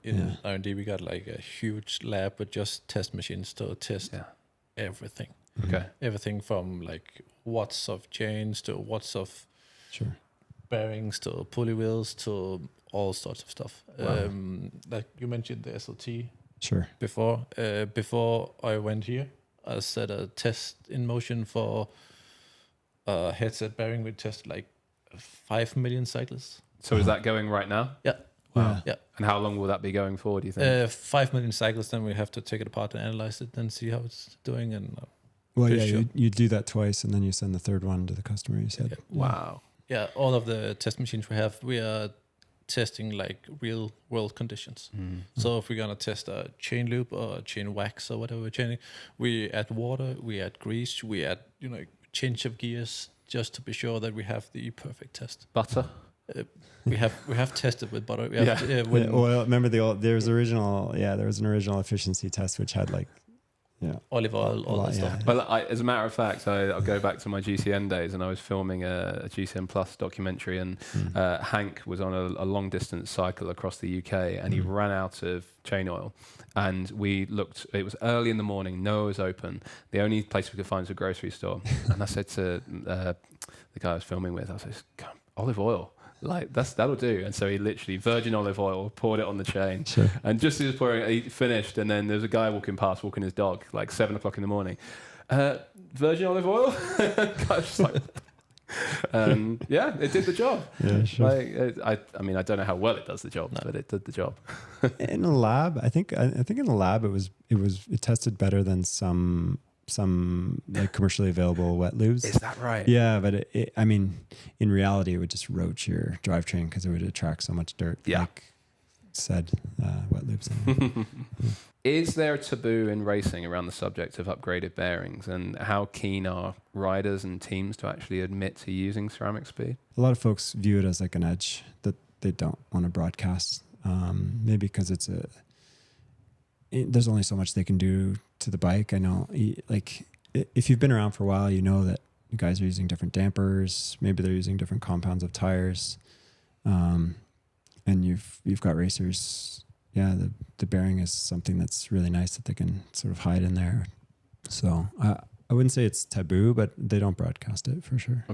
in R&D, we got like a huge lab with just test machines to test everything. Okay. Everything from like watts of chains to watts of bearings to pulley wheels to all sorts of stuff. Wow. Like you mentioned the SLT Sure. before I went here, I set a test in motion for a headset bearing. We tested like 5 million cycles. So is that going right now? Yeah. Wow. Yeah. And how long will that be going for, do you think? 5 million cycles, then we have to take it apart and analyze it and see how it's doing. And well, yeah, you do that twice and then you send the third one to the customer, you said. Yeah. Wow. Yeah, all of the test machines we are testing like real world conditions. So if we're gonna test a chain loop or a chain wax or whatever we're chaining, we add water, we add grease, we add change of gears just to be sure that we have the perfect test. Butter? We have tested with butter. Oil. Remember there was an original efficiency test which had like olive oil, all that stuff. Well, as a matter of fact, I'll go back to my GCN days, and I was filming a GCN Plus documentary, and Hank was on a long distance cycle across the UK, and he ran out of chain oil. And we looked, it was early in the morning, no one was open. The only place we could find was a grocery store. And I said to the guy I was filming with, I said, olive oil. Like that'll do. And so he literally virgin olive oil, poured it on the chain, and just as he was pouring it, he finished. And then there's a guy walking his dog, like 7 o'clock in the morning. Virgin olive oil. Guy's like, it did the job. Yeah, sure. I mean, I don't know how well it does the job, but it did the job. In the lab, I think in the lab it tested better than some like commercially available wet lubes. Is that right? Yeah, but I mean, in reality, it would just roach your drivetrain because it would attract so much dirt. Yeah. Like said, wet lubes. Is there a taboo in racing around the subject of upgraded bearings, and how keen are riders and teams to actually admit to using ceramic speed? A lot of folks view it as like an edge that they don't want to broadcast. Maybe because there's only so much they can do to the bike. I know, like, if you've been around for a while, you know that you guys are using different dampers. Maybe they're using different compounds of tires, and you've got racers. Yeah, the bearing is something that's really nice that they can sort of hide in there. So I wouldn't say it's taboo, but they don't broadcast it for sure.